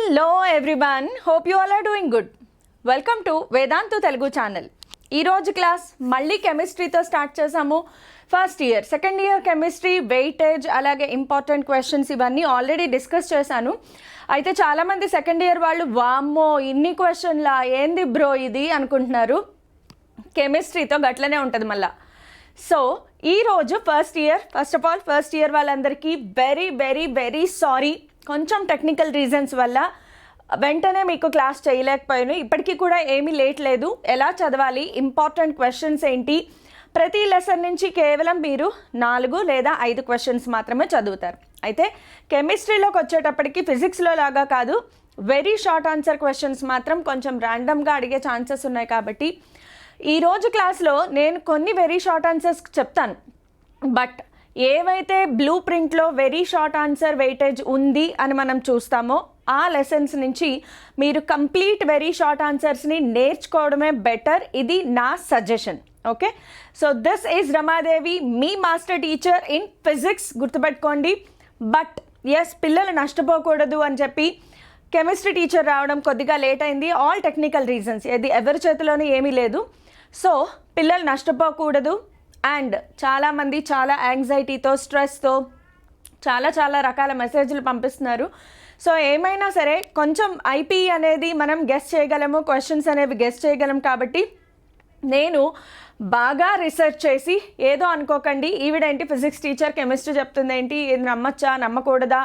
Hello everyone, hope you all are doing good. Welcome to Vedantu Telugu channel. ఈరోజు class మళ్ళీ కెమిస్ట్రీతో start చేసాము. First year, second year chemistry weightage, అలాగే important questions ఇవన్నీ already discuss చేశాను. అయితే చాలామంది సెకండ్ ఇయర్ వాళ్ళు వామ్మో ఇన్ని క్వశ్చన్లా ఏంది బ్రో ఇది అనుకుంటున్నారు. కెమిస్ట్రీతో గట్లనే ఉంటుంది మళ్ళీ. సో ఈరోజు ఫస్ట్ ఇయర్ వాళ్ళందరికీ వెరీ వెరీ వెరీ సారీ. కొంచెం టెక్నికల్ రీజన్స్ వల్ల వెంటనే మీకు క్లాస్ చేయలేకపోయాను. ఇప్పటికీ కూడా ఏమీ లేట్ లేదు. ఎలా చదవాలి, ఇంపార్టెంట్ క్వశ్చన్స్ ఏంటి, ప్రతి లెసన్ నుంచి కేవలం మీరు 4 లేదా 5 క్వశ్చన్స్ మాత్రమే చదువుతారు. అయితే కెమిస్ట్రీలోకి వచ్చేటప్పటికి ఫిజిక్స్లో లాగా కాదు, వెరీ షార్ట్ ఆన్సర్ క్వశ్చన్స్ మాత్రం కొంచెం ర్యాండమ్గా అడిగే ఛాన్సెస్ ఉన్నాయి. కాబట్టి ఈరోజు క్లాస్లో నేను కొన్ని వెరీ షార్ట్ ఆన్సర్స్ చెప్తాను. బట్ ఏవైతే బ్లూ ప్రింట్లో వెరీ షార్ట్ ఆన్సర్ వెయిటేజ్ ఉంది అని మనం చూస్తామో ఆ లెసన్స్ నుంచి మీరు కంప్లీట్ వెరీ షార్ట్ ఆన్సర్స్ని నేర్చుకోవడమే బెటర్. ఇది నా suggestion. Okay, so this is Ramadevi, మీ మాస్టర్ టీచర్ ఇన్ ఫిజిక్స్. గుర్తుపెట్టుకోండి. బట్ ఎస్, పిల్లలు నష్టపోకూడదు అని చెప్పి కెమిస్ట్రీ టీచర్ రావడం కొద్దిగా లేట్ అయింది. ఆల్ టెక్నికల్ రీజన్స్, ఇది ఎవరి చేతిలోనూ ఏమీ లేదు. సో పిల్లలు నష్టపోకూడదు. అండ్ చాలామంది చాలా యాంగ్జైటీతో, స్ట్రెస్తో చాలా రకాల మెసేజ్లు పంపిస్తున్నారు. సో ఏమైనా సరే కొంచెం ఐపీ అనేది మనం గెస్ చేయగలము, క్వశ్చన్స్ అనేవి గెస్ చేయగలం. కాబట్టి నేను బాగా రీసెర్చ్ చేసి, ఏదో అనుకోకండి ఈవిడేంటి ఫిజిక్స్ టీచర్ కెమిస్ట్రీ చెప్తుంది ఏంటి, ఇది నమ్మచ్చా నమ్మకూడదా,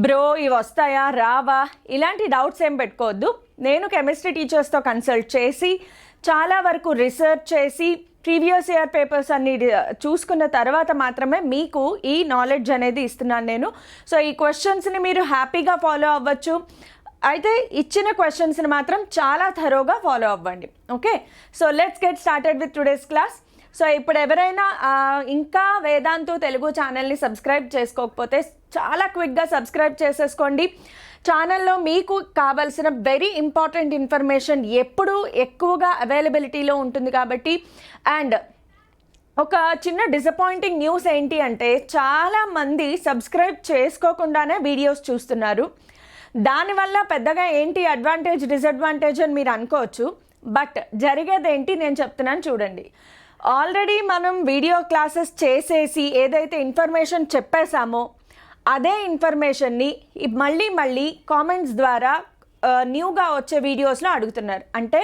బ్రో ఇవి వస్తాయా రావా, ఇలాంటి డౌట్స్ ఏం పెట్టుకోవద్దు. నేను కెమిస్ట్రీ టీచర్స్తో కన్సల్ట్ చేసి చాలా వరకు రీసెర్చ్ చేసి ప్రీవియస్ ఇయర్ పేపర్స్ అన్ని చూసుకున్న తర్వాత మాత్రమే మీకు ఈ నాలెడ్జ్ అనేది ఇస్తున్నాను నేను. సో ఈ క్వశ్చన్స్ని మీరు హ్యాపీగా ఫాలో అవ్వచ్చు. అయితే ఇచ్చిన క్వశ్చన్స్ని మాత్రం చాలా థరోగా ఫాలో అవ్వండి. Okay, so let's get started with today's class. So ఇప్పుడు ఎవరైనా ఇంకా వేదాంతు తెలుగు ఛానల్ని సబ్స్క్రైబ్ చేసుకోకపోతే చాలా క్విక్గా సబ్స్క్రైబ్ చేసేసుకోండి. ఛానల్లో మీకు కావాల్సిన వెరీ ఇంపార్టెంట్ ఇన్ఫర్మేషన్ ఎప్పుడూ ఎక్కువగా అవైలబిలిటీలో ఉంటుంది. కాబట్టి అండ్ ఒక చిన్న డిసప్పాయింటింగ్ న్యూస్ ఏంటి అంటే, చాలామంది సబ్స్క్రైబ్ చేసుకోకుండానే వీడియోస్ చూస్తున్నారు. దానివల్ల పెద్దగా ఏంటి అడ్వాంటేజ్ డిసడ్వాంటేజ్ అని మీరు అనుకోవచ్చు. బట్ జరిగేది ఏంటి నేను చెప్తున్నాను చూడండి. ఆల్రెడీ మనం వీడియో క్లాసెస్ చేసేసి ఏదైతే ఇన్ఫర్మేషన్ చెప్పేశామో అదే ఇన్ఫర్మేషన్ని మళ్ళీ కామెంట్స్ ద్వారా న్యూగా వచ్చే వీడియోస్లో అడుగుతున్నారు. అంటే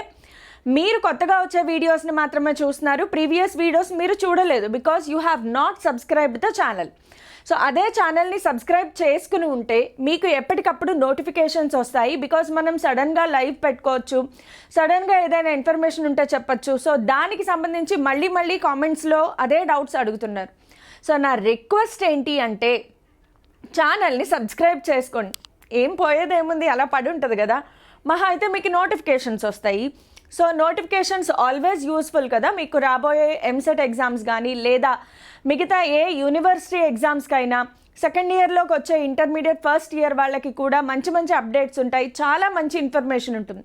మీరు కొత్తగా వచ్చే వీడియోస్ని మాత్రమే చూస్తున్నారు, ప్రీవియస్ వీడియోస్ మీరు చూడలేదు. Because you have not subscribed the channel. So అదే ఛానల్ని సబ్స్క్రైబ్ చేసుకుని ఉంటే మీకు ఎప్పటికప్పుడు నోటిఫికేషన్స్ వస్తాయి. బికాస్ మనం సడన్గా లైవ్ పెట్టుకోవచ్చు, సడన్గా ఏదైనా ఇన్ఫర్మేషన్ ఉంటే చెప్పచ్చు. సో దానికి సంబంధించి మళ్ళీ కామెంట్స్లో అదే డౌట్స్ అడుగుతున్నారు. సో నా రిక్వెస్ట్ ఏంటి అంటే, ఛానల్ని సబ్స్క్రైబ్ చేసుకోండి. ఏం పోయేదేముంది, అలా పడి ఉంటుంది కదా. మహా అయితే మీకు నోటిఫికేషన్స్ వస్తాయి. సో నోటిఫికేషన్స్ ఆల్వేస్ యూస్ఫుల్ కదా. మీకు రాబోయే ఎంసెట్ ఎగ్జామ్స్ కానీ లేదా మిగతా ఏ యూనివర్సిటీ ఎగ్జామ్స్కైనా, సెకండ్ ఇయర్లోకి వచ్చే ఇంటర్మీడియట్ ఫస్ట్ ఇయర్ వాళ్ళకి కూడా మంచి అప్డేట్స్ ఉంటాయి. చాలా మంచి ఇన్ఫర్మేషన్ ఉంటుంది.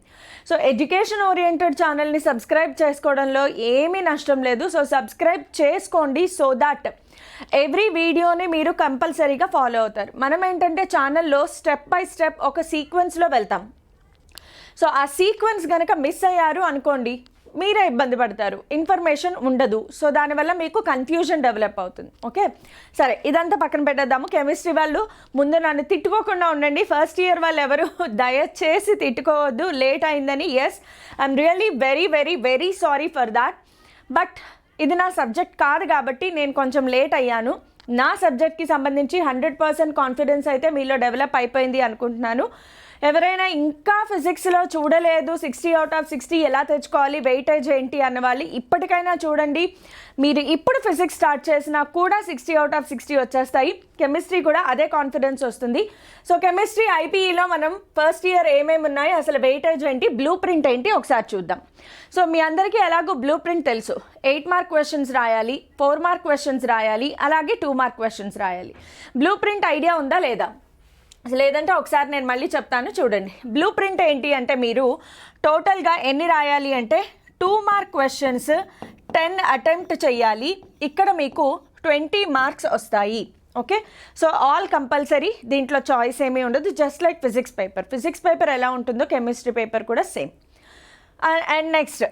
సో ఎడ్యుకేషన్ ఓరియంటెడ్ ఛానల్ని సబ్స్క్రైబ్ చేసుకోవడంలో ఏమీ నష్టం లేదు. సో సబ్స్క్రైబ్ చేసుకోండి. సో దాట్ ఎవ్రీ వీడియోని మీరు కంపల్సరీగా ఫాలో అవుతారు. మనం ఏంటంటే ఛానల్లో స్టెప్ బై స్టెప్ ఒక సీక్వెన్స్లో వెళ్తాం. సో ఆ సీక్వెన్స్ కనుక మిస్ అయ్యారు అనుకోండి, మీరే ఇబ్బంది పడతారు, ఇన్ఫర్మేషన్ ఉండదు. సో దానివల్ల మీకు కన్ఫ్యూజన్ డెవలప్ అవుతుంది. ఓకే, సరే ఇదంతా పక్కన పెట్టేద్దాము. కెమిస్ట్రీ వాళ్ళు ముందు నన్ను తిట్టుకోకుండా ఉండండి. ఫస్ట్ ఇయర్ వాళ్ళు ఎవరు దయచేసి తిట్టుకోవద్దు లేట్ అయిందని. Yes, I'm really very very very sorry for that. But ఇది నా సబ్జెక్ట్ కాదు కాబట్టి నేను కొంచెం లేట్ అయ్యాను. నా సబ్జెక్ట్కి సంబంధించి 100% కాన్ఫిడెన్స్ అయితే మీలో డెవలప్ అయిపోయింది అనుకుంటున్నాను. ఎవరైనా ఇంకా ఫిజిక్స్లో చూడలేదు, 60 out of 60 ఎలా తెచ్చుకోవాలి, వెయిటేజ్ ఏంటి అన్న వాళ్ళు ఇప్పటికైనా చూడండి. మీరు ఇప్పుడు ఫిజిక్స్ స్టార్ట్ చేసినా కూడా 60 out of 60 వచ్చేస్తాయి. కెమిస్ట్రీ కూడా అదే కాన్ఫిడెన్స్ వస్తుంది. సో కెమిస్ట్రీ ఐపీఈలో మనం ఫస్ట్ ఇయర్ ఏమేమి ఉన్నాయి, అసలు వెయిటేజ్ ఏంటి, బ్లూ ప్రింట్ ఏంటి ఒకసారి చూద్దాం. సో మీ అందరికీ ఎలాగో బ్లూ ప్రింట్ తెలుసు. 8 మార్క్ క్వశ్చన్స్ రాయాలి, 4 మార్క్ క్వశ్చన్స్ రాయాలి, అలాగే 2 మార్క్ క్వశ్చన్స్ రాయాలి. బ్లూ ప్రింట్ ఐడియా ఉందా లేదా? లేదంటే ఒకసారి నేను మళ్ళీ చెప్తాను చూడండి. బ్లూ ప్రింట్ ఏంటి అంటే, మీరు టోటల్గా ఎన్ని రాయాలి అంటే 2 మార్క్ క్వశ్చన్స్ 10 అటెంప్ట్ చేయాలి. ఇక్కడ మీకు 20 మార్క్స్ వస్తాయి. ఓకే, సో ఆల్ కంపల్సరీ, దీంట్లో చాయిస్ ఏమీ ఉండదు. జస్ట్ లైక్ ఫిజిక్స్ పేపర్ ఎలా ఉంటుందో కెమిస్ట్రీ పేపర్ కూడా same. And next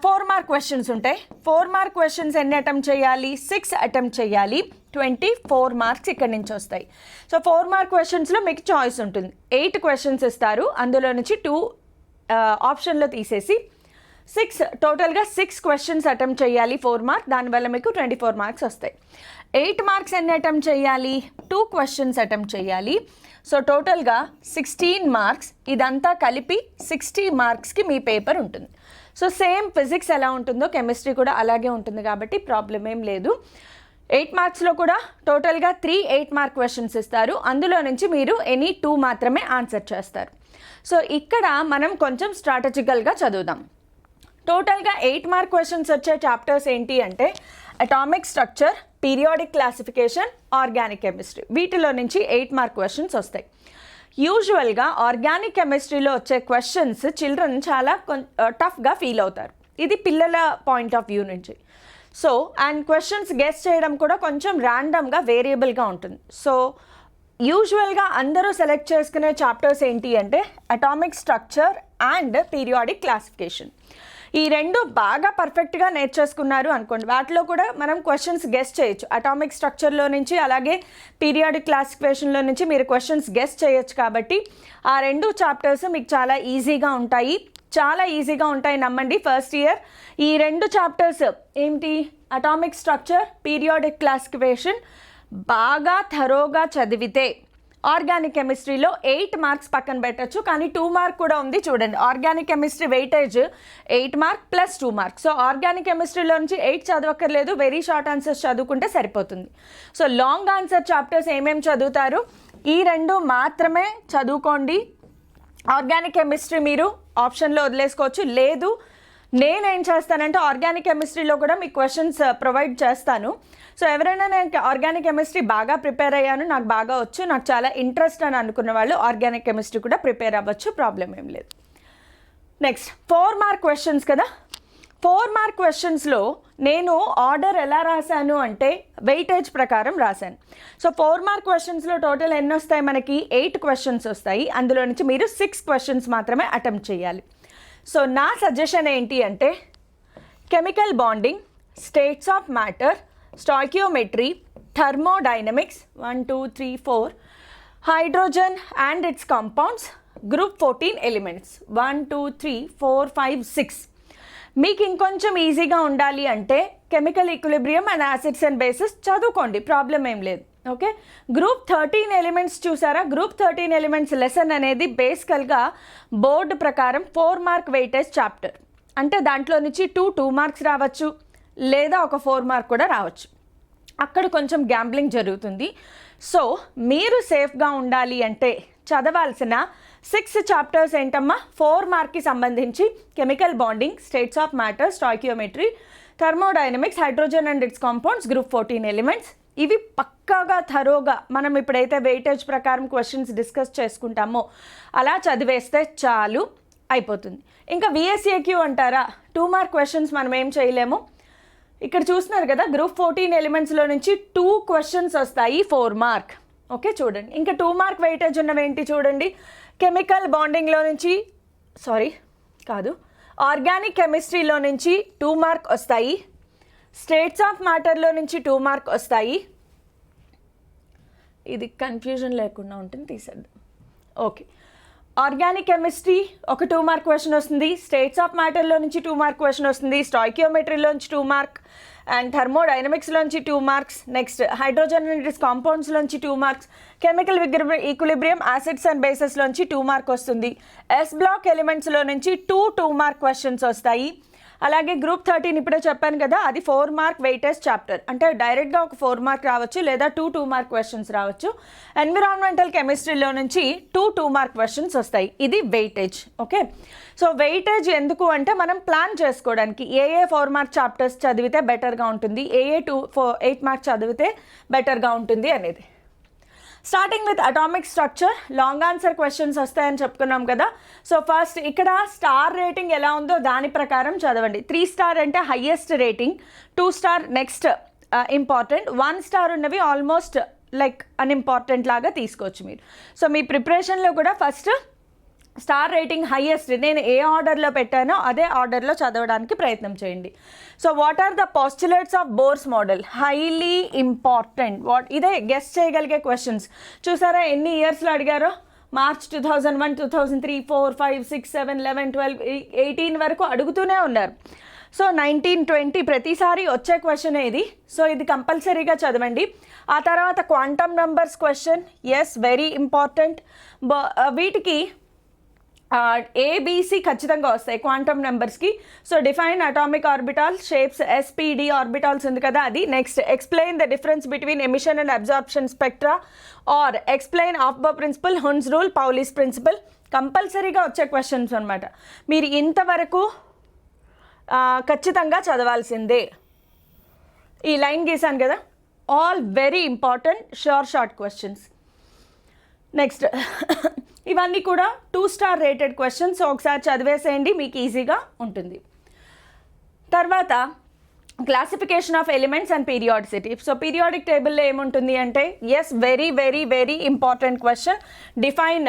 4 mark questions ఉంటాయి. 4 మార్క్ క్వశ్చన్స్ ఎన్ని అటెంప్ట్ చేయాలి? 6 అటెంప్ట్ చేయాలి. 24 మార్క్స్ ఇక్కడ నుంచి వస్తాయి. సో 4 మార్క్ క్వశ్చన్స్లో మీకు చాయిస్ ఉంటుంది. 8 క్వశ్చన్స్ ఇస్తారు, అందులో నుంచి 2 ఆప్షన్లో తీసేసి 6 టోటల్గా 6 క్వశ్చన్స్ అటెంప్ట్ చేయాలి 4 మార్క్. దానివల్ల మీకు 24 మార్క్స్ వస్తాయి. 8 మార్క్స్ ఎన్ని అటెంప్ట్ చేయాలి? 2 క్వశ్చన్స్ అటెంప్ట్ చేయాలి. సో టోటల్గా 16 మార్క్స్. ఇదంతా కలిపి 60 మార్క్స్కి మీ పేపర్ ఉంటుంది. సో సేమ్ ఫిజిక్స్ ఎలా ఉంటుందో కెమిస్ట్రీ కూడా అలాగే ఉంటుంది కాబట్టి ప్రాబ్లం ఏం లేదు. 8 మార్క్స్లో కూడా టోటల్గా 3 8 మార్క్ క్వశ్చన్స్ ఇస్తారు, అందులో నుంచి మీరు ఎనీ 2 మాత్రమే ఆన్సర్ చేస్తారు. సో ఇక్కడ మనం కొంచెం స్ట్రాటజికల్గా చదువుదాం. టోటల్గా 8 మార్క్ క్వశ్చన్స్ వచ్చే చాప్టర్స్ ఏంటి అంటే atomic structure, periodic classification, organic chemistry. వీటిలో నుంచి 8 మార్క్ క్వశ్చన్స్ వస్తాయి. యూజువల్గా ఆర్గానిక్ కెమిస్ట్రీలో వచ్చే క్వశ్చన్స్ చిల్డ్రన్ చాలా టఫ్గా ఫీల్ అవుతారు. ఇది పిల్లల పాయింట్ ఆఫ్ వ్యూ నుంచి. సో అండ్ క్వశ్చన్స్ గెస్ చేయడం కూడా కొంచెం ర్యాండమ్గా వేరియబుల్గా ఉంటుంది. సో యూజువల్గా అందరూ సెలెక్ట్ చేసుకునే చాప్టర్స్ ఏంటి అంటే atomic structure and periodic classification. ఈ రెండు బాగా పర్ఫెక్ట్గా నేర్చేసుకున్నారు అనుకోండి, వాటిలో కూడా మనం క్వశ్చన్స్ గెస్ చేయొచ్చు. అటామిక్ స్ట్రక్చర్లో నుంచి అలాగే పీరియాడిక్ క్లాసిఫికేషన్లో నుంచి మీరు క్వశ్చన్స్ గెస్ చేయొచ్చు. కాబట్టి ఆ 2 చాప్టర్స్ మీకు చాలా ఈజీగా ఉంటాయి, నమ్మండి. ఫస్ట్ ఇయర్ ఈ 2 చాప్టర్స్ ఏంటి, అటామిక్ స్ట్రక్చర్, పీరియాడిక్ క్లాసిఫికేషన్ బాగా థరోగా చదివితే ఆర్గానిక్ కెమిస్ట్రీలో 8 మార్క్స్ పక్కన పెట్టచ్చు. కానీ 2 మార్క్ కూడా ఉంది చూడండి. Organic chemistry weightage 8 mark plus 2 mark. So organic కెమిస్ట్రీలో నుంచి 8 చదవక్కర్లేదు, వెరీ షార్ట్ ఆన్సర్స్ చదువుకుంటే సరిపోతుంది. సో లాంగ్ ఆన్సర్ చాప్టర్స్ ఏమేమి చదువుతారు? ఈ 2 మాత్రమే చదువుకోండి. ఆర్గానిక్ కెమిస్ట్రీ మీరు ఆప్షన్లో వదిలేసుకోవచ్చు. లేదు నేనేం చేస్తానంటే ఆర్గానిక్ కెమిస్ట్రీలో కూడా మీకు క్వశ్చన్స్ ప్రొవైడ్ చేస్తాను. సో ఎవరైనా నేను ఆర్గానిక్ కెమిస్ట్రీ బాగా ప్రిపేర్ అయ్యాను, నాకు బాగా వచ్చు, నాకు చాలా ఇంట్రెస్ట్ అని అనుకున్న వాళ్ళు ఆర్గానిక్ కెమిస్ట్రీ కూడా ప్రిపేర్ అవ్వచ్చు, ప్రాబ్లం ఏం లేదు. నెక్స్ట్ 4 మార్క్ క్వశ్చన్స్ కదా. 4 మార్క్ క్వశ్చన్స్లో నేను ఆర్డర్ ఎలా రాశాను అంటే వెయిటేజ్ ప్రకారం రాశాను. సో 4 మార్క్ క్వశ్చన్స్లో టోటల్ ఎన్ని వస్తాయి మనకి? 8 క్వశ్చన్స్ వస్తాయి. అందులో నుంచి మీరు 6 క్వశ్చన్స్ మాత్రమే అటెంప్ట్ చేయాలి. సో నా సజెషన్ ఏంటి అంటే chemical bonding, states of matter, stoichiometry, thermodynamics 1 2 3 4, hydrogen and its compounds, group 14 elements 1 2 3 4 5 6. మీకు ఇంకొంచెం ఈజీగా ఉండాలి అంటే chemical equilibrium and acids and bases చదువుకోండి, ప్రాబ్లం ఏం లేదు. ఓకే, గ్రూప్ 13 ఎలిమెంట్స్ చూసారా? గ్రూప్ 13 ఎలిమెంట్స్ లెసన్ అనేది బేసికల్గా బోర్డు ప్రకారం 4 మార్క్ వెయిటేజ్ చాప్టర్. అంటే దాంట్లో నుంచి 2 మార్క్స్ రావచ్చు, లేదా ఒక 4 మార్క్ కూడా రావచ్చు. అక్కడ కొంచెం గ్యాంబ్లింగ్ జరుగుతుంది. సో మీరు సేఫ్గా ఉండాలి అంటే చదవాల్సిన 6 చాప్టర్స్ ఏంటమ్మా? 4 మార్క్కి సంబంధించి chemical bonding, states of matter, stoichiometry, thermodynamics, hydrogen and its compounds, group 14 elements. ఇవి పక్కాగా థరోగా మనం ఇప్పుడైతే వెయిటేజ్ ప్రకారం క్వశ్చన్స్ డిస్కస్ చేసుకుంటామో అలా చదివేస్తే చాలు, అయిపోతుంది. ఇంకా విఎస్ఏక్యూ అంటారా? 2 మార్క్ క్వశ్చన్స్ మనం ఏం చేయలేము. ఇక్కడ చూస్తున్నారు కదా, గ్రూప్ 14 ఎలిమెంట్స్లో నుంచి 2 క్వశ్చన్స్ వస్తాయి 4 మార్క్. ఓకే చూడండి, ఇంకా 2 మార్క్ వెయిటేజ్ ఉన్నవేంటి చూడండి. కెమికల్ బాండింగ్లో నుంచి ఆర్గానిక్ కెమిస్ట్రీలో నుంచి 2 మార్క్ వస్తాయి. స్టేట్స్ ఆఫ్ మ్యాటర్లో నుంచి 2 మార్క్ వస్తాయి. ఇది కన్ఫ్యూజన్ లేకుండా ఉంటుంది, తీసేద్దాం. ఓకే, ఆర్గానిక్ కెమిస్ట్రీ ఒక 2 మార్క్ క్వశ్చన్ వస్తుంది, స్టేట్స్ ఆఫ్ మ్యాటర్లో నుంచి 2 మార్క్ క్వశ్చన్ వస్తుంది, స్టాయికియోమెట్రీలో నుంచి 2 మార్క్, అండ్ థర్మోడైనమిక్స్లోంచి 2 marks, next hydrogen and its కాంపౌండ్స్లోంచి 2 marks, chemical equilibrium, acids and బేసెస్లోంచి 2 మార్క్ వస్తుంది. ఎస్ బ్లాక్ ఎలిమెంట్స్లో నుంచి 2 మార్క్ క్వశ్చన్స్ వస్తాయి. అలాగే గ్రూప్ 13 ఇప్పుడే చెప్పాను కదా, అది 4 మార్క్ వెయిటేజ్ చాప్టర్. అంటే డైరెక్ట్గా ఒక 4 మార్క్ రావచ్చు, లేదా 2 మార్క్ క్వశ్చన్స్ రావచ్చు. ఎన్విరాన్మెంటల్ కెమిస్ట్రీలో నుంచి 2 మార్క్ క్వశ్చన్స్ వస్తాయి. ఇది వెయిటేజ్. ఓకే, సో వెయిటేజ్ ఎందుకు అంటే మనం ప్లాన్ చేసుకోవడానికి ఏ 4 మార్క్ చాప్టర్స్ చదివితే బెటర్గా ఉంటుంది, ఏ 8 మార్క్ చదివితే బెటర్గా ఉంటుంది అనేది. Starting with atomic structure, long answer questions వస్తాయని చెప్పుకున్నాం కదా. సో ఫస్ట్ ఇక్కడ స్టార్ రేటింగ్ ఎలా ఉందో దాని ప్రకారం చదవండి. 3 స్టార్ అంటే highest rating, 2 star next important, 1 star ఉన్నవి ఆల్మోస్ట్ లైక్ అన్ఇంపార్టెంట్ లాగా తీసుకోవచ్చు మీరు. సో మీ ప్రిపరేషన్లో కూడా ఫస్ట్ స్టార్ రేటింగ్ హైయెస్ట్ నేను ఏ ఆర్డర్లో పెట్టానో అదే ఆర్డర్లో చదవడానికి ప్రయత్నం చేయండి. So what are the postulates of Bohr's model? Highly important. ఇదే గెస్ చేయగలిగే క్వశ్చన్స్. చూసారా ఎన్ని ఇయర్స్లో అడిగారో? మార్చ్ 2001, 2003, 4, 5, 6, 7, 11, 12, 18 వరకు అడుగుతూనే ఉన్నారు. సో 1920 ప్రతిసారి వచ్చే క్వశ్చన్ ఇది. సో ఇది కంపల్సరీగా చదవండి. ఆ తర్వాత quantum numbers question, S very important. వీటికి ఏబిసి ఖచ్చితంగా వస్తాయి క్వాంటమ్ నెంబర్స్కి. So define atomic orbital shapes, SPD orbitals ఉంది కదా అది. Next explain the difference between emission and absorption spectra or explain Aufbau principle, Hund's rule, Pauli's principle. కంపల్సరీగా వచ్చే questions అనమాట. మీరు ఇంతవరకు ఖచ్చితంగా చదవాల్సిందే. ఈ లైన్ గీసాను కదా, all very important short questions. Next ఇవన్నీ కూడా 2 స్టార్ రేటెడ్ క్వశ్చన్స్. ఒకసారి చదివేసేయండి, మీకు ఈజీగా ఉంటుంది. తర్వాత classification of elements and periodicity. So periodic టేబుల్లో ఏముంటుంది అంటే, yes very very very important question. Define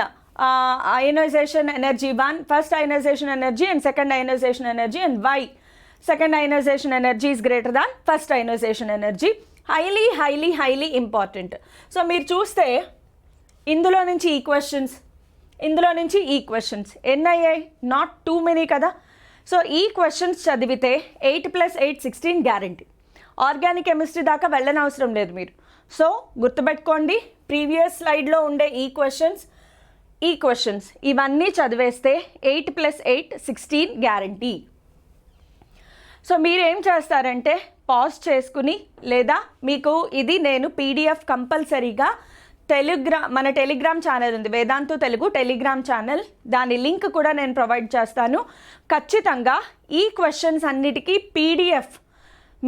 ionization energy 1, first ionization energy and second ionization energy, and why second ionization energy is greater than first ionization energy. highly important. So మీరు చూస్తే ఇందులో నుంచి ఈ questions, ఇందులో నుంచి ఈ questions ఎన్ని అయ్యాయి? నాట్ టూ మెనీ కదా. సో ఈ క్వశ్చన్స్ చదివితే 8 + 8 16 గ్యారంటీ. ఆర్గానిక్ కెమిస్ట్రీ దాకా వెళ్ళనవసరం లేదు మీరు. సో గుర్తుపెట్టుకోండి, ప్రీవియస్ స్లైడ్లో ఉండే ఈ క్వశ్చన్స్ ఇవన్నీ చదివేస్తే 8 + 8 16 గ్యారంటీ. సో మీరు ఏం చేస్తారంటే పాజ్ చేసుకుని, లేదా మీకు ఇది నేను పీడిఎఫ్ కంపల్సరీగా మన టెలిగ్రామ్ ఛానల్ ఉంది, వేదాంతు తెలుగు టెలిగ్రామ్ ఛానల్, దాని లింక్ కూడా నేను ప్రొవైడ్ చేస్తాను. ఖచ్చితంగా ఈ క్వశ్చన్స్ అన్నిటికీ పీడిఎఫ్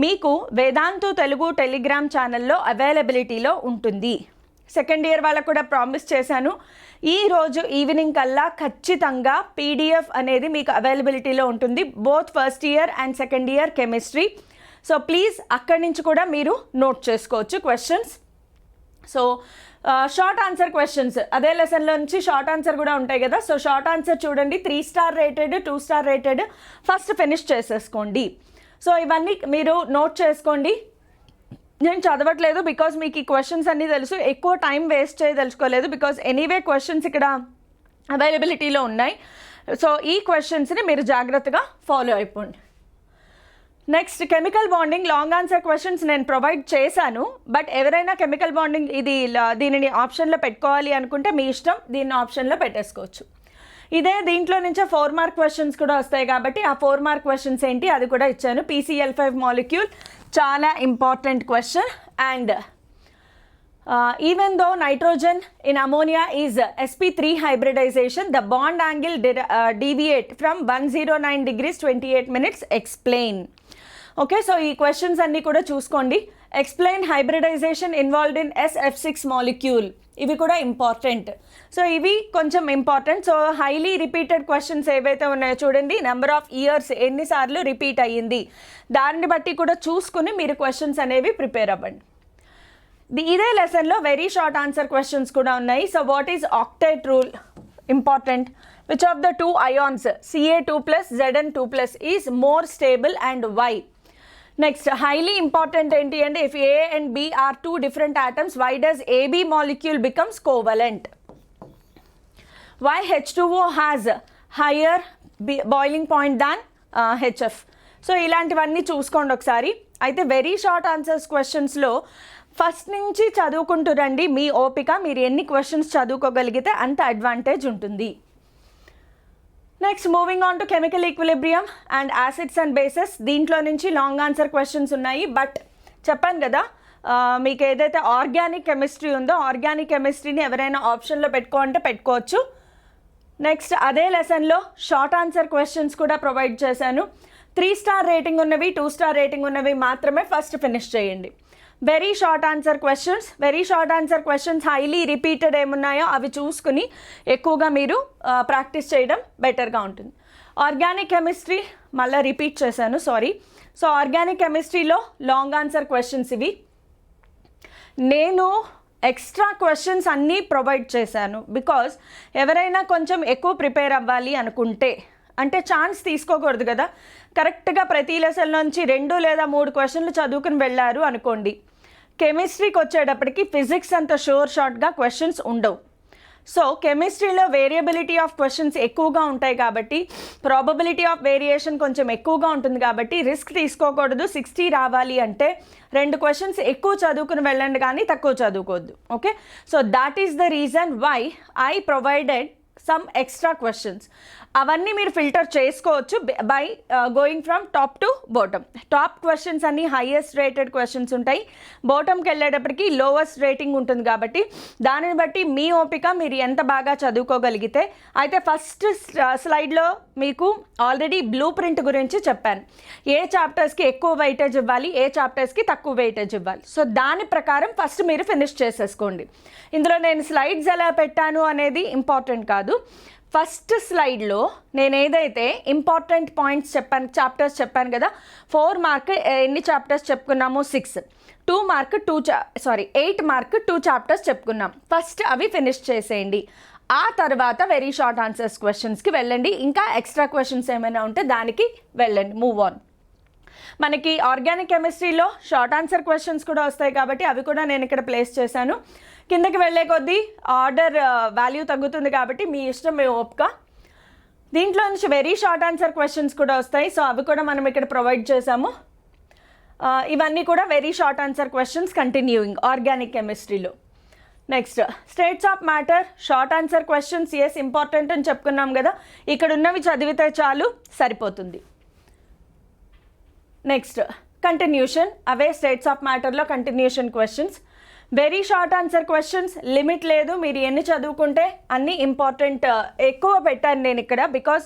మీకు వేదాంతు తెలుగు టెలిగ్రామ్ ఛానల్లో అవైలబిలిటీలో ఉంటుంది. సెకండ్ ఇయర్ వాళ్ళకు కూడా ప్రామిస్ చేశాను, ఈరోజు ఈవినింగ్ కల్లా ఖచ్చితంగా పీడిఎఫ్ అనేది మీకు అవైలబిలిటీలో ఉంటుంది, both first year and second year chemistry. So please అక్కడి నుంచి కూడా మీరు నోట్ చేసుకోవచ్చు questions. So short answer questions అదే లెసన్లో నుంచి షార్ట్ ఆన్సర్ కూడా ఉంటాయి కదా. సో షార్ట్ ఆన్సర్ చూడండి, 3 star rated, 2 star rated first finish చేసేసుకోండి. సో ఇవన్నీ మీరు నోట్ చేసుకోండి. నేను చదవట్లేదు బికాజ్ మీకు ఈ క్వశ్చన్స్ అన్నీ తెలుసు, ఎక్కువ టైం వేస్ట్ చేయదలుచుకోలేదు బికాజ్ ఎనీవే క్వశ్చన్స్ ఇక్కడ అవైలబిలిటీలో ఉన్నాయి. సో ఈ క్వశ్చన్స్ని మీరు జాగ్రత్తగా ఫాలో అయిపోండి. Next chemical bonding long answer questions నేను ప్రొవైడ్ చేశాను. బట్ ఎవరైనా కెమికల్ బాండింగ్ దీనిని ఆప్షన్లో పెట్టుకోవాలి అనుకుంటే మీ ఇష్టం, దీన్ని ఆప్షన్లో పెట్టేసుకోవచ్చు. దీంట్లో నుంచే 4 మార్క్ క్వశ్చన్స్ కూడా వస్తాయి కాబట్టి ఆ 4 మార్క్ క్వశ్చన్స్ ఏంటి అది కూడా ఇచ్చాను. PCl5 మాలిక్యూల్ చాలా important question. And even though nitrogen in ammonia is sp3 hybridisation, the bond angle deviate from 109 degrees 28 minutes. Explain. Okay, so ఈ క్వశ్చన్స్ అన్నీ కూడా చూసుకోండి. Explain hybridisation involved in SF6 molecule, ఇవి కూడా ఇంపార్టెంట్. సో ఇవి కొంచెం important. So highly repeated questions ఏవైతే ఉన్నాయో చూడండి, నెంబర్ ఆఫ్ ఇయర్స్ ఎన్నిసార్లు రిపీట్ అయ్యింది దాన్ని బట్టి కూడా చూసుకుని మీరు క్వశ్చన్స్ అనేవి ప్రిపేర్ అవ్వండి. ఇదే లెసన్లో వెరీ షార్ట్ ఆన్సర్ క్వశ్చన్స్ కూడా ఉన్నాయి. So what is octet rule? Important. Which of the 2 ions Ca2+, Zn2+ is more stable and why? Next highly important ఏంటి అంటే, if A and B are 2 different atoms, why does AB molecule becomes covalent? Why H2O has higher boiling point than HF? So ఇలాంటివన్నీ చూసుకోండి ఒకసారి. అయితే very short answers క్వశ్చన్స్లో first నుంచి చదువుకుంటూ రండి, మీ ఓపిక, మీరు ఎన్ని క్వశ్చన్స్ చదువుకోగలిగితే అంత అడ్వాంటేజ్ ఉంటుంది. Next moving on to chemical equilibrium and acids and bases. దీంట్లో నుంచి లాంగ్ ఆన్సర్ క్వశ్చన్స్ ఉన్నాయి. బట్ చెప్పాను కదా, మీకు ఏదైతే ఆర్గానిక్ కెమిస్ట్రీ ఉందో ఆర్గానిక్ కెమిస్ట్రీని ఎవరైనా ఆప్షన్లో పెట్టుకోవాలంటే పెట్టుకోవచ్చు. నెక్స్ట్ అదే లెసన్లో షార్ట్ ఆన్సర్ క్వశ్చన్స్ కూడా ప్రొవైడ్ చేశాను. 3 స్టార్ రేటింగ్ ఉన్నవి, 2 స్టార్ రేటింగ్ ఉన్నవి మాత్రమే ఫస్ట్ ఫినిష్ చేయండి. Very short answer questions highly repeated ఏమున్నాయో అవి చూసుకుని ఎక్కువగా మీరు ప్రాక్టీస్ చేయడం బెటర్గా ఉంటుంది. ఆర్గానిక్ కెమిస్ట్రీ మళ్ళీ రిపీట్ చేశాను, సారీ. సో ఆర్గానిక్ కెమిస్ట్రీలో లాంగ్ ఆన్సర్ క్వశ్చన్స్ ఇవి. నేను ఎక్స్ట్రా క్వశ్చన్స్ అన్నీ ప్రొవైడ్ చేశాను. బికాజ్ ఎవరైనా కొంచెం ఎక్కువ ప్రిపేర్ అవ్వాలి అనుకుంటే, అంటే ఛాన్స్ తీసుకోకూడదు కదా, కరెక్ట్గా ప్రతి లెసన్ నుంచి 2 లేదా 3 క్వశ్చన్లు చదువుకుని వెళ్ళారు అనుకోండి, కెమిస్ట్రీకి వచ్చేటప్పటికి ఫిజిక్స్ అంత షార్ట్గా క్వశ్చన్స్ ఉండవు. సో కెమిస్ట్రీలో వేరియబిలిటీ ఆఫ్ క్వశ్చన్స్ ఎక్కువగా ఉంటాయి కాబట్టి, ప్రాబబిలిటీ ఆఫ్ వేరియేషన్ కొంచెం ఎక్కువగా ఉంటుంది కాబట్టి రిస్క్ తీసుకోకూడదు. 60 రావాలి అంటే 2 క్వశ్చన్స్ ఎక్కువ చదువుకుని వెళ్ళండి, కానీ తక్కువ చదువుకోవద్దు. Okay, so that is the reason why I provided some extra questions. అవన్నీ మీరు ఫిల్టర్ చేసుకోవచ్చు by going from top to bottom. Top questions అన్నీ హైయెస్ట్ రేటెడ్ క్వశ్చన్స్ ఉంటాయి, బాటమ్కి వెళ్ళేటప్పటికి లోవెస్ట్ రేటింగ్ ఉంటుంది. కాబట్టి దానిని బట్టి మీ ఓపిక, మీరు ఎంత బాగా చదువుకోగలిగితే. అయితే ఫస్ట్ స్లైడ్లో మీకు ఆల్రెడీ బ్లూ ప్రింట్ గురించి చెప్పాను. ఏ చాప్టర్స్కి ఎక్కువ వెయిటేజ్ ఇవ్వాలి, ఏ చాప్టర్స్కి తక్కువ వెయిటేజ్ ఇవ్వాలి. సో దాని ప్రకారం ఫస్ట్ మీరు ఫినిష్ చేసేసుకోండి. ఇందులో నేను స్లైడ్స్ ఎలా పెట్టాను అనేది ఇంపార్టెంట్ కాదు. ఫస్ట్ స్లైడ్లో నేను ఏదైతే ఇంపార్టెంట్ పాయింట్స్ చెప్పాను, చాప్టర్స్ చెప్పాను కదా, 4 మార్క్ ఎన్ని చాప్టర్స్ చెప్పుకున్నాము, 6. 2 మార్క్ 8 మార్క్ 2 చాప్టర్స్ చెప్పుకున్నాం. ఫస్ట్ అవి ఫినిష్ చేసేయండి. ఆ తర్వాత వెరీ షార్ట్ ఆన్సర్స్ క్వశ్చన్స్కి వెళ్ళండి. ఇంకా ఎక్స్ట్రా క్వశ్చన్స్ ఏమైనా ఉంటే దానికి వెళ్ళండి, మూవ్ ఆన్. మనకి ఆర్గానిక్ కెమిస్ట్రీలో షార్ట్ ఆన్సర్ క్వశ్చన్స్ కూడా వస్తాయి కాబట్టి అవి కూడా నేను ఇక్కడ ప్లేస్ చేశాను. కిందకి వెళ్ళే కొద్దీ ఆర్డర్ వాల్యూ తగ్గుతుంది కాబట్టి మీ ఇష్టం, మీ ఓపిక. దీంట్లో నుంచి వెరీ షార్ట్ ఆన్సర్ క్వశ్చన్స్ కూడా వస్తాయి, సో అవి కూడా మనం ఇక్కడ ప్రొవైడ్ చేసాము. ఇవన్నీ కూడా very short answer questions continuing organic కెమిస్ట్రీలో. Next states of matter, short answer questions is important అని చెప్పుకున్నాం కదా, ఇక్కడ ఉన్నవి చదివితే చాలు, సరిపోతుంది. నెక్స్ట్ కంటిన్యూషన్, అవే స్టేట్స్ ఆఫ్ మ్యాటర్లో continuation questions. Very short answer questions, limit లేదు, మీరు ఎన్ని చదువుకుంటే అన్ని ఇంపార్టెంట్. ఎక్కువ పెట్టాను నేను ఇక్కడ బికాస్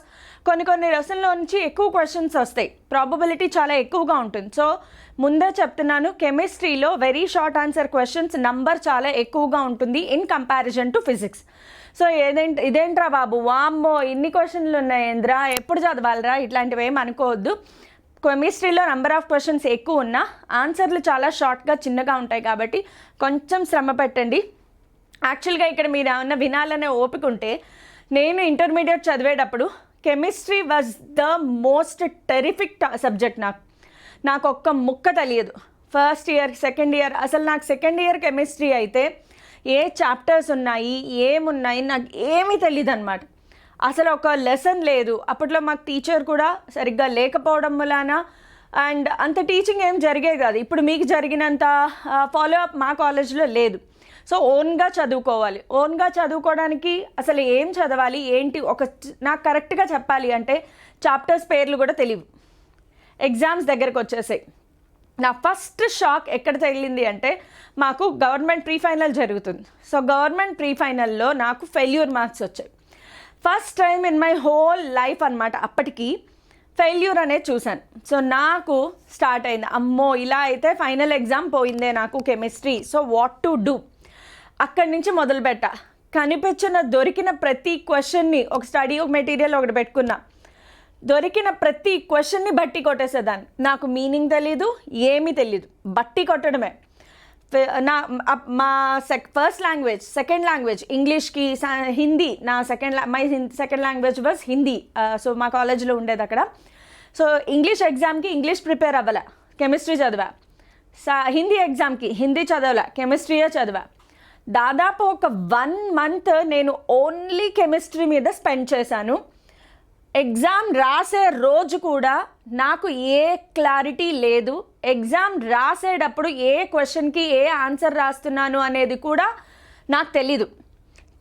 కొన్ని లెసన్లో నుంచి ఎక్కువ క్వశ్చన్స్ వస్తాయి, ప్రాబబిలిటీ చాలా ఎక్కువగా ఉంటుంది. సో ముందే చెప్తున్నాను, కెమిస్ట్రీలో very short answer questions number చాలా ఎక్కువగా ఉంటుంది in comparison to physics. So ఇదేంట్రా బాబు, వామ్మో ఇన్ని క్వశ్చన్లు ఉన్నాయేంద్రా, ఎప్పుడు చదవాలరా, ఇట్లాంటివి ఏమి అనుకోవద్దు. కెమిస్ట్రీలో నెంబర్ ఆఫ్ క్వశ్చన్స్ ఎక్కువ ఉన్నా ఆన్సర్లు చాలా షార్ట్గా చిన్నగా ఉంటాయి కాబట్టి కొంచెం శ్రమ పెట్టండి. యాక్చువల్గా ఇక్కడ మీరు ఏమన్నా వినాలనే ఓపిక ఉంటే, నేను ఇంటర్మీడియట్ చదివేటప్పుడు chemistry was the most terrific subject. నాకు ఒక్క ముక్క తెలియదు. ఫస్ట్ ఇయర్, సెకండ్ ఇయర్, అసలు నాకు సెకండ్ ఇయర్ కెమిస్ట్రీ అయితే ఏ చాప్టర్స్ ఉన్నాయి, ఏమున్నాయి నాకు ఏమీ తెలియదు అనమాట. అసలు ఒక లెసన్ లేదు. అప్పట్లో మాకు టీచర్ కూడా సరిగ్గా లేకపోవడం వలన అండ్ అంత టీచింగ్ ఏం జరిగేది కాదు. ఇప్పుడు మీకు జరిగినంత ఫాలో అప్ మా కాలేజ్లో లేదు. సో ఓన్గా చదువుకోవాలి. ఓన్గా చదువుకోవడానికి అసలు ఏం చదవాలి ఏంటి నాకు కరెక్ట్గా చెప్పాలి అంటే చాప్టర్స్ పేర్లు కూడా తెలియవు. ఎగ్జామ్స్ దగ్గరకు వచ్చేసాయి. నా ఫస్ట్ షాక్ ఎక్కడ తగిలింది అంటే, మాకు గవర్నమెంట్ ప్రీ ఫైనల్ జరుగుతుంది. సో గవర్నమెంట్ ప్రీ ఫైనల్లో నాకు ఫెయిల్యూర్ మార్క్స్ వచ్చాయి. First time in my whole life అనమాట. అప్పటికి ఫెయిల్యూర్ అనేది చూశాను. సో నాకు స్టార్ట్ అయింది, అమ్మో ఇలా అయితే ఫైనల్ ఎగ్జామ్ పోయిందే నాకు chemistry, so what to do. అక్కడి నుంచి మొదలుపెట్టా. దొరికిన ప్రతి క్వశ్చన్ని ఒక స్టడీ మెటీరియల్ ఒకటి పెట్టుకున్నా. దొరికిన ప్రతి క్వశ్చన్ని బట్టి కొట్టేసేదాన్ని. నాకు మీనింగ్ తెలీదు, ఏమీ తెలీదు, బట్టి కొట్టడమే. మా ఫస్ట్ లాంగ్వేజ్, సెకండ్ లాంగ్వేజ్ ఇంగ్లీష్కి Hindi. My second language was Hindi. So మా కాలేజ్లో ఉండేది అక్కడ. సో ఇంగ్లీష్ ఎగ్జామ్కి ఇంగ్లీష్ ప్రిపేర్ అవ్వలే, కెమిస్ట్రీ చదివా. హిందీ ఎగ్జామ్కి హిందీ చదవలే, కెమిస్ట్రీయే చదివా. దాదాపు ఒక 1 month నేను ఓన్లీ కెమిస్ట్రీ మీద స్పెండ్ చేశాను. ఎగ్జామ్ రాసే రోజు కూడా నాకు ఏ క్లారిటీ లేదు. ఎగ్జామ్ రాసేటప్పుడు ఏ క్వశ్చన్కి ఏ ఆన్సర్ రాస్తున్నాను అనేది కూడా నాకు తెలీదు.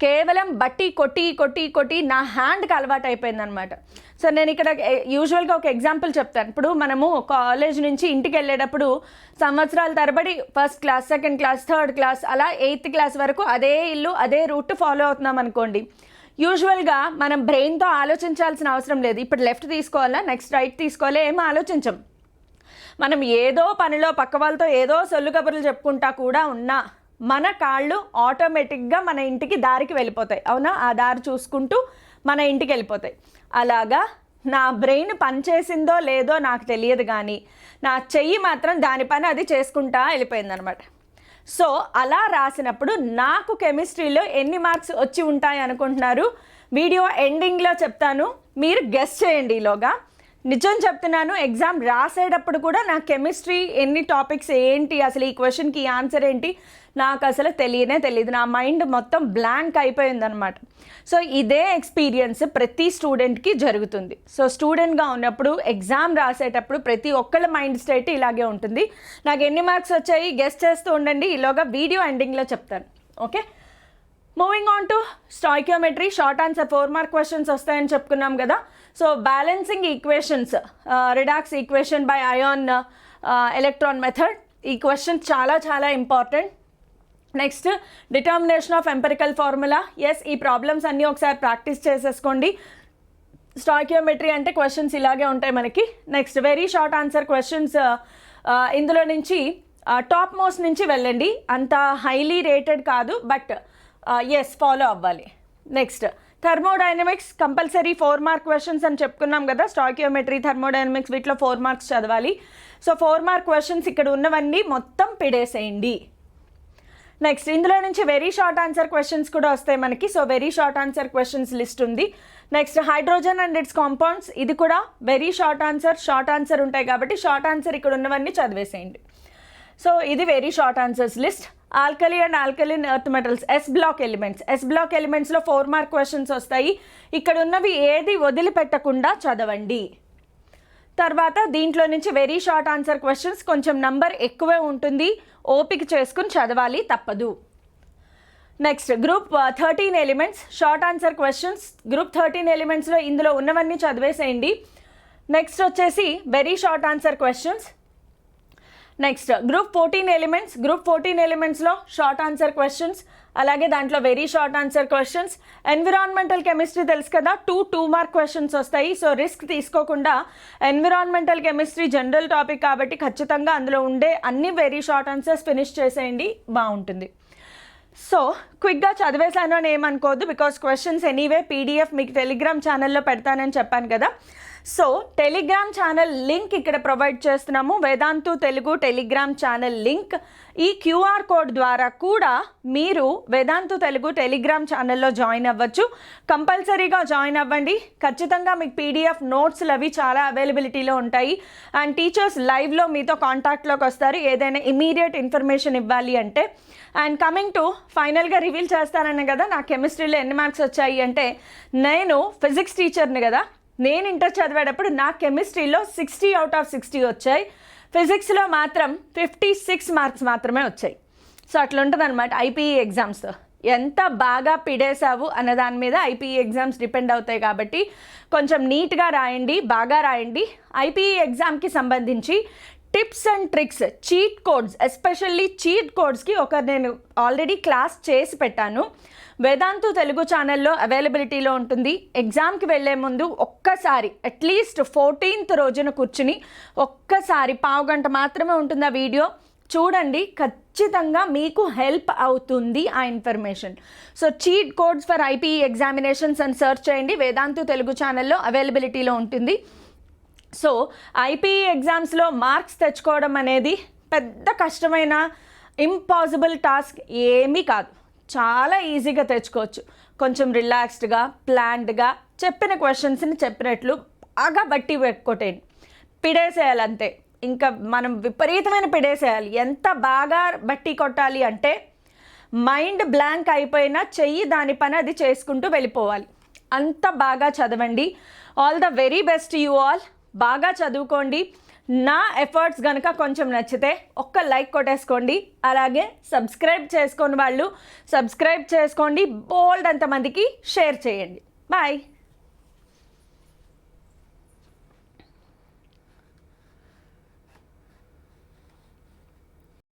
కేవలం బట్టి కొట్టి నా హ్యాండ్కి అలవాటు అయిపోయింది అనమాట. సో నేను ఇక్కడ యూజువల్గా ఒక ఎగ్జాంపుల్ చెప్తాను. ఇప్పుడు మనము కాలేజ్ నుంచి ఇంటికి వెళ్ళేటప్పుడు సంవత్సరాల తరబడి first class, second class, third class అలా 8th క్లాస్ వరకు అదే ఇల్లు అదే రూట్ ఫాలో అవుతున్నాం అనుకోండి. యూజువల్గా మనం బ్రెయిన్తో ఆలోచించాల్సిన అవసరం లేదు. ఇప్పుడు లెఫ్ట్ తీసుకోవాలా, నెక్స్ట్ రైట్ తీసుకోవాలా, ఏమీ ఆలోచించం. మనం ఏదో పనిలో పక్క వాళ్ళతో ఏదో సొల్లు కబుర్లు చెప్పుకుంటా కూడా ఉన్నా మన కాళ్ళు ఆటోమేటిక్గా మన ఇంటికి దారికి వెళ్ళిపోతాయి. అవునా, ఆ దారి చూసుకుంటూ మన ఇంటికి వెళ్ళిపోతాయి. అలాగా నా బ్రెయిన్ పనిచేసిందో లేదో నాకు తెలియదు, కానీ నా చెయ్యి మాత్రం దాని పని అది చేసుకుంటా వెళ్ళిపోయింది అనమాట. సో అలా రాసినప్పుడు నాకు కెమిస్ట్రీలో ఎన్ని మార్క్స్ వచ్చి ఉంటాయి అనుకుంటున్నారు? వీడియో ఎండింగ్లో చెప్తాను, మీరు గెస్ చేయండి. ఈలోగా నిజం చెప్తున్నాను, ఎగ్జామ్ రాసేటప్పుడు కూడా నాకు కెమిస్ట్రీ ఎన్ని టాపిక్స్ ఏంటి, అసలు ఈ క్వశ్చన్కి ఆన్సర్ ఏంటి నాకు అసలు తెలియదు. నా మైండ్ మొత్తం బ్లాంక్ అయిపోయిందనమాట. సో ఇదే ఎక్స్పీరియన్స్ ప్రతి స్టూడెంట్కి జరుగుతుంది. సో స్టూడెంట్గా ఉన్నప్పుడు ఎగ్జామ్ రాసేటప్పుడు ప్రతి ఒక్కళ్ళ మైండ్ స్టేట్ ఇలాగే ఉంటుంది. నాకు ఎన్ని మార్క్స్ వచ్చాయి గెస్ చేస్తూ ఉండండి, ఈలోగా వీడియో ఎండింగ్లో చెప్తాను. Okay, moving on to stoichiometry. Short answer 4 mark questions వస్తాయని చెప్పుకున్నాం కదా. So balancing equations, redox equation by ion electron method, ఈ క్వశ్చన్ చాలా important. Next determination of empirical formula. Yes, ఈ ప్రాబ్లమ్స్ అన్నీ ఒకసారి ప్రాక్టీస్ చేసేసుకోండి. స్టాయికియోమెట్రీ అంటే క్వశ్చన్స్ ఇలాగే ఉంటాయి మనకి. Next very short answer questions, ఇందులో నుంచి టాప్ మోస్ట్ నుంచి వెళ్ళండి, అంత హైలీ రేటెడ్ కాదు, బట్ ఎస్ ఫాలో అవ్వాలి. Next thermodynamics compulsory 4 mark questions అని చెప్పుకున్నాం కదా. స్టాయికియోమెట్రీ, థర్మోడైనమిక్స్ వీటిలో 4 మార్క్స్ చదవాలి. సో 4 మార్క్ క్వశ్చన్స్ ఇక్కడ ఉన్నవన్నీ మొత్తం పిడేసేయండి. నెక్స్ట్ ఇందులో నుంచి వెరీ షార్ట్ ఆన్సర్ క్వశ్చన్స్ కూడా వస్తాయి మనకి. So very short answer questions list ఉంది. Next hydrogen and its compounds, ఇది కూడా వెరీ షార్ట్ ఆన్సర్ ఉంటాయి కాబట్టి షార్ట్ ఆన్సర్ ఇక్కడ ఉన్నవన్నీ చదివేసేయండి. సో ఇది very short answers list. Alkali and alkaline earth metals, S block ఎలిమెంట్స్లో 4 మార్క్ క్వశ్చన్స్ వస్తాయి. ఇక్కడ ఉన్నవి ఏది వదిలిపెట్టకుండా చదవండి. తర్వాత దీంట్లో నుంచి వెరీ షార్ట్ ఆన్సర్ క్వశ్చన్స్, కొంచెం నంబర్ ఎక్కువే ఉంటుంది, ఓపిక చేసుకుని చదవాలి, తప్పదు. Next group 13 elements short answer questions. Group 13 ఎలిమెంట్స్లో ఇందులో ఉన్నవన్నీ చదివేసేయండి. నెక్స్ట్ వచ్చేసి very short answer questions. Next group 14 ఎలిమెంట్స్లో షార్ట్ ఆన్సర్ క్వశ్చన్స్, అలాగే దాంట్లో very short answer questions. Environmental chemistry తెలుసు కదా, 2 మార్క్ క్వశ్చన్స్ వస్తాయి. సో రిస్క్ తీసుకోకుండా ఎన్విరాన్మెంటల్ కెమిస్ట్రీ జనరల్ టాపిక్ కాబట్టి ఖచ్చితంగా అందులో ఉండే అన్ని వెరీ షార్ట్ ఆన్సర్స్ ఫినిష్ చేసేయండి, బాగుంటుంది. సో క్విక్గా చదివేశాను అని ఏమనుకోవద్దు, బికాస్ క్వశ్చన్స్ ఎనీవే పీడిఎఫ్ మీకు టెలిగ్రామ్ ఛానల్లో పెడతానని చెప్పాను కదా. సో టెలిగ్రామ్ ఛానల్ లింక్ ఇక్కడ ప్రొవైడ్ చేస్తున్నాము, Vedantu Telugu Telegram channel link. ఈ క్యూఆర్ కోడ్ ద్వారా కూడా మీరు వేదాంతు తెలుగు టెలిగ్రామ్ ఛానల్లో జాయిన్ అవ్వచ్చు. కంపల్సరీగా జాయిన్ అవ్వండి. ఖచ్చితంగా మీకు పీడిఎఫ్ నోట్స్లు అవి చాలా అవైలబిలిటీలో ఉంటాయి. అండ్ టీచర్స్ లైవ్లో మీతో కాంటాక్ట్లోకి వస్తారు ఏదైనా ఇమీడియట్ ఇన్ఫర్మేషన్ ఇవ్వాలి అంటే. అండ్ కమింగ్ టు ఫైనల్గా రివీల్ చేస్తానని కదా నాకు కెమిస్ట్రీలో ఎన్ని మార్క్స్ వచ్చాయి అంటే, నేను ఫిజిక్స్ టీచర్ని కదా, నేను ఇంటర్ చదివేటప్పుడు నాకు కెమిస్ట్రీలో 60 out of 60 వచ్చాయి, ఫిజిక్స్లో మాత్రం 56 మార్క్స్ మాత్రమే వచ్చాయి. సో అట్లా ఉంటుంది అనమాట ఐపీఈ ఎగ్జామ్స్తో. ఎంత బాగా పిడేసావు అన్న దాని మీద ఐపీఈ ఎగ్జామ్స్ డిపెండ్ అవుతాయి కాబట్టి కొంచెం నీట్గా రాయండి, బాగా రాయండి. ఐపీఈ ఎగ్జామ్కి సంబంధించి tips and tricks, cheat codes, especially cheat కోడ్స్కి నేను ఆల్రెడీ క్లాస్ చేసి పెట్టాను, వేదాంతు తెలుగు ఛానల్లో అవైలబిలిటీలో ఉంటుంది. ఎగ్జామ్కి వెళ్ళే ముందు ఒక్కసారి అట్లీస్ట్ 14th రోజున కూర్చుని ఒక్కసారి 15 గంట మాత్రమే ఉంటుంది ఆ వీడియో, చూడండి, ఖచ్చితంగా మీకు హెల్ప్ అవుతుంది ఆ information. So cheat codes for IPE examinations అని సెర్చ్ చేయండి, వేదాంతు తెలుగు ఛానల్లో అవైలబిలిటీలో ఉంటుంది. సో ఐపీఈ ఎగ్జామ్స్లో మార్క్స్ తెచ్చుకోవడం అనేది పెద్ద కష్టమైన ఇంపాసిబుల్ టాస్క్ ఏమీ కాదు, చాలా ఈజీగా తెచ్చుకోవచ్చు. కొంచెం రిలాక్స్డ్గా ప్లాన్డ్గా చెప్పిన క్వశ్చన్స్ని చెప్పినట్లు బాగా బట్టి కొట్టేయండి, పిడేసేయాలి అంతే. ఇంకా మనం విపరీతమైన పిడేసేయాలి. ఎంత బాగా బట్టి కొట్టాలి అంటే మైండ్ బ్లాంక్ అయిపోయినా చెయ్యి దాని పని అది చేసుకుంటూ వెళ్ళిపోవాలి, అంత బాగా చదవండి. All the very best you all. బాగా చదువుకోండి. నా ఎఫర్ట్స్ కనుక కొంచెం నచ్చితే ఒక్క లైక్ కొట్టేసుకోండి, అలాగే సబ్స్క్రైబ్ చేసుకోని వాళ్ళు సబ్స్క్రైబ్ చేసుకోండి, బోల్డ్ అంతమందికి షేర్ చేయండి. బాయ్.